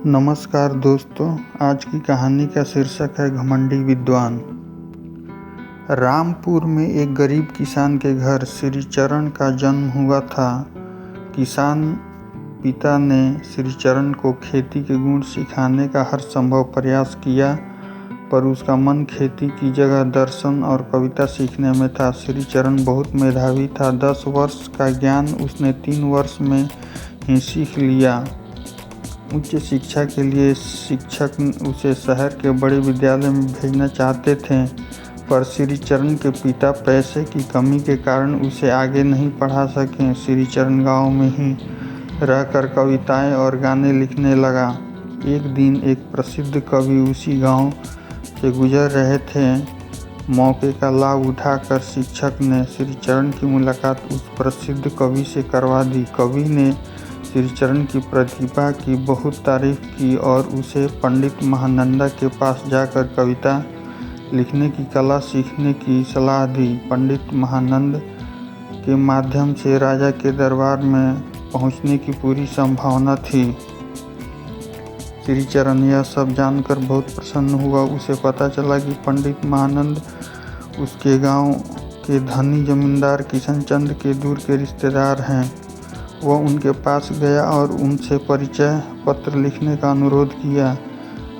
नमस्कार दोस्तों, आज की कहानी का शीर्षक है घमंडी विद्वान। रामपुर में एक गरीब किसान के घर श्रीचरण का जन्म हुआ था। किसान पिता ने श्रीचरण को खेती के गुण सिखाने का हर संभव प्रयास किया, पर उसका मन खेती की जगह दर्शन और कविता सीखने में था। श्रीचरण बहुत मेधावी था। 10 वर्ष का ज्ञान उसने 3 वर्ष में ही सीख लिया। उच्च शिक्षा के लिए शिक्षक उसे शहर के बड़े विद्यालय में भेजना चाहते थे, पर श्रीचरण के पिता पैसे की कमी के कारण उसे आगे नहीं पढ़ा सके। श्रीचरण गांव में ही रहकर कविताएं और गाने लिखने लगा। एक दिन एक प्रसिद्ध कवि उसी गांव से गुजर रहे थे। मौके का लाभ उठाकर शिक्षक ने श्रीचरण की मुलाकात उस प्रसिद्ध कवि से करवा दी। कवि ने श्रीचरण की प्रतिभा की बहुत तारीफ की और उसे पंडित महानंदा के पास जाकर कविता लिखने की कला सीखने की सलाह दी। पंडित महानंद के माध्यम से राजा के दरबार में पहुंचने की पूरी संभावना थी। श्रीचरण यह सब जानकर बहुत प्रसन्न हुआ। उसे पता चला कि पंडित महानंद उसके गांव के धनी जमींदार किशनचंद के दूर के रिश्तेदार हैं। वह उनके पास गया और उनसे परिचय पत्र लिखने का अनुरोध किया।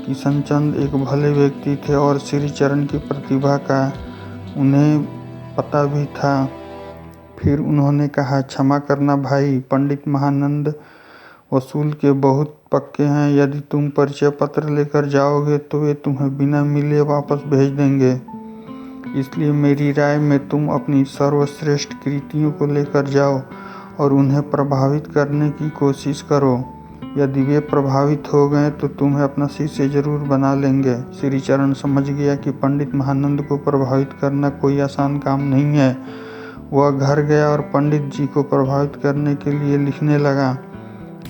किशनचंद एक भले व्यक्ति थे और श्रीचरण की प्रतिभा का उन्हें पता भी था। फिर उन्होंने कहा, क्षमा करना भाई, पंडित महानंद वसूल के बहुत पक्के हैं। यदि तुम परिचय पत्र लेकर जाओगे तो वे तुम्हें बिना मिले वापस भेज देंगे। इसलिए मेरी राय में तुम अपनी सर्वश्रेष्ठ कृतियों को लेकर जाओ और उन्हें प्रभावित करने की कोशिश करो। यदि वे प्रभावित हो गए तो तुम्हें अपना शिष्य जरूर बना लेंगे। श्रीचरण समझ गया कि पंडित महानंद को प्रभावित करना कोई आसान काम नहीं है। वह घर गया और पंडित जी को प्रभावित करने के लिए लिखने लगा।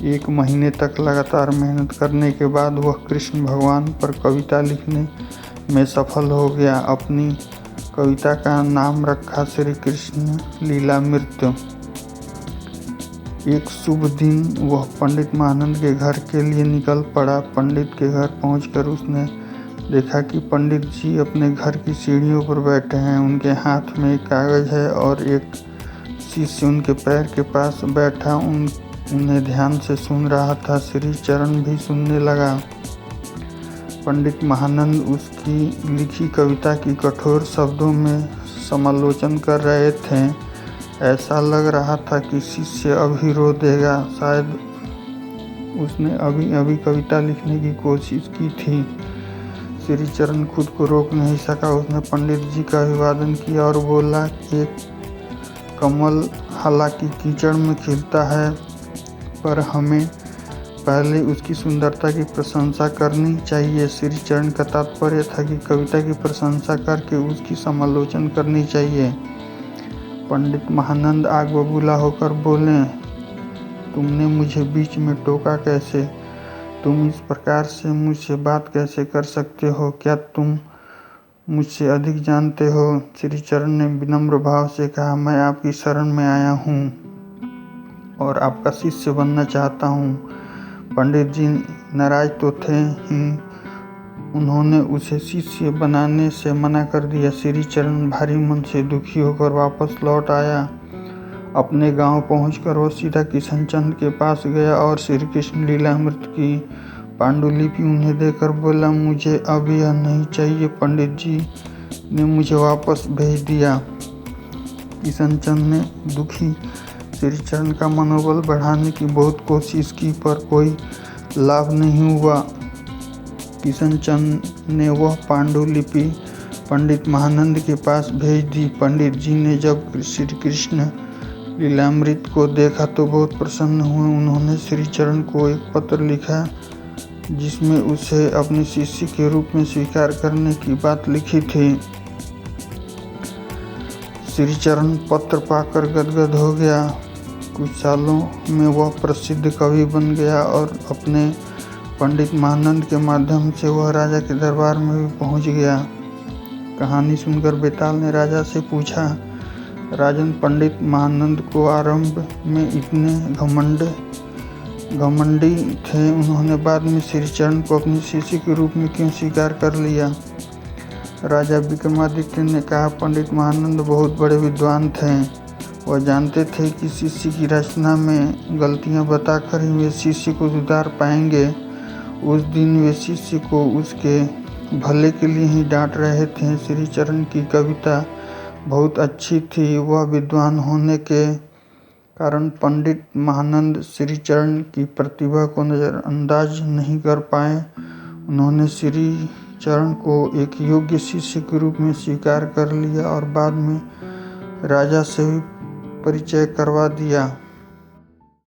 1 महीने तक लगातार मेहनत करने के बाद वह कृष्ण भगवान पर कविता लिखने में सफल हो गया। अपनी कविता का नाम रखा श्री कृष्ण लीलामृत। एक शुभ दिन वह पंडित महानंद के घर के लिए निकल पड़ा। पंडित के घर पहुंचकर उसने देखा कि पंडित जी अपने घर की सीढ़ियों पर बैठे हैं। उनके हाथ में एक कागज है और एक शिष्य उनके पैर के पास बैठा उन्हें ध्यान से सुन रहा था। श्रीचरण भी सुनने लगा। पंडित महानंद उसकी लिखी कविता की कठोर शब्दों में समालोचन कर रहे थे। ऐसा लग रहा था कि शिष्य अभी रो देगा। शायद उसने अभी अभी कविता लिखने की कोशिश की थी। श्रीचरण खुद को रोक नहीं सका। उसने पंडित जी का अभिवादन किया और बोला, एक कमल हालांकि कीचड़ में खिलता है, पर हमें पहले उसकी सुंदरता की प्रशंसा करनी चाहिए। श्रीचरण का तात्पर्य था कि कविता की प्रशंसा करके उसकी समालोचना करनी चाहिए। पंडित महानंद आग बबूला होकर बोले, तुमने मुझे बीच में टोका कैसे? तुम इस प्रकार से मुझसे बात कैसे कर सकते हो? क्या तुम मुझसे अधिक जानते हो? श्रीचरण ने विनम्र भाव से कहा, मैं आपकी शरण में आया हूँ और आपका शिष्य बनना चाहता हूँ। पंडित जी नाराज तो थे ही, उन्होंने उसे शिष्य बनाने से मना कर दिया। श्रीचरण भारी मन से दुखी होकर वापस लौट आया। अपने गांव पहुंचकर वो सीधा किशनचंद के पास गया और श्री कृष्ण लीलामृत की पांडुलिपि उन्हें देकर बोला, मुझे अब यह नहीं चाहिए। पंडित जी ने मुझे वापस भेज दिया। किशनचंद ने दुखी श्रीचरण का मनोबल बढ़ाने की बहुत कोशिश की, पर कोई लाभ नहीं हुआ। किशनचंद ने वह पांडुलिपि पंडित महानंद के पास भेज दी। पंडित जी ने जब श्री कृष्ण लीलामृत को देखा तो बहुत प्रसन्न हुए। उन्होंने श्रीचरण को एक पत्र लिखा जिसमें उसे अपने शिष्य के रूप में स्वीकार करने की बात लिखी थी। श्रीचरण पत्र पाकर गदगद हो गया। कुछ सालों में वह प्रसिद्ध कवि बन गया और अपने पंडित महानंद के माध्यम से वह राजा के दरबार में भी पहुंच गया। कहानी सुनकर बेताल ने राजा से पूछा, राजन, पंडित महानंद को आरंभ में इतने घमंड घमंडी थे, उन्होंने बाद में श्रीचरण को अपने शिष्य के रूप में क्यों स्वीकार कर लिया? राजा विक्रमादित्य ने कहा, पंडित महानंद बहुत बड़े विद्वान थे। वह जानते थे कि शिष्य की रचना में गलतियां बताकर ही वे शिष्य को सुधार पाएंगे। उस दिन वे शिष्य को उसके भले के लिए ही डांट रहे थे। श्रीचरण की कविता बहुत अच्छी थी। वह विद्वान होने के कारण पंडित महानंद श्रीचरण की प्रतिभा को नज़रअंदाज नहीं कर पाए। उन्होंने श्रीचरण को एक योग्य शिष्य के रूप में स्वीकार कर लिया और बाद में राजा से भी परिचय करवा दिया।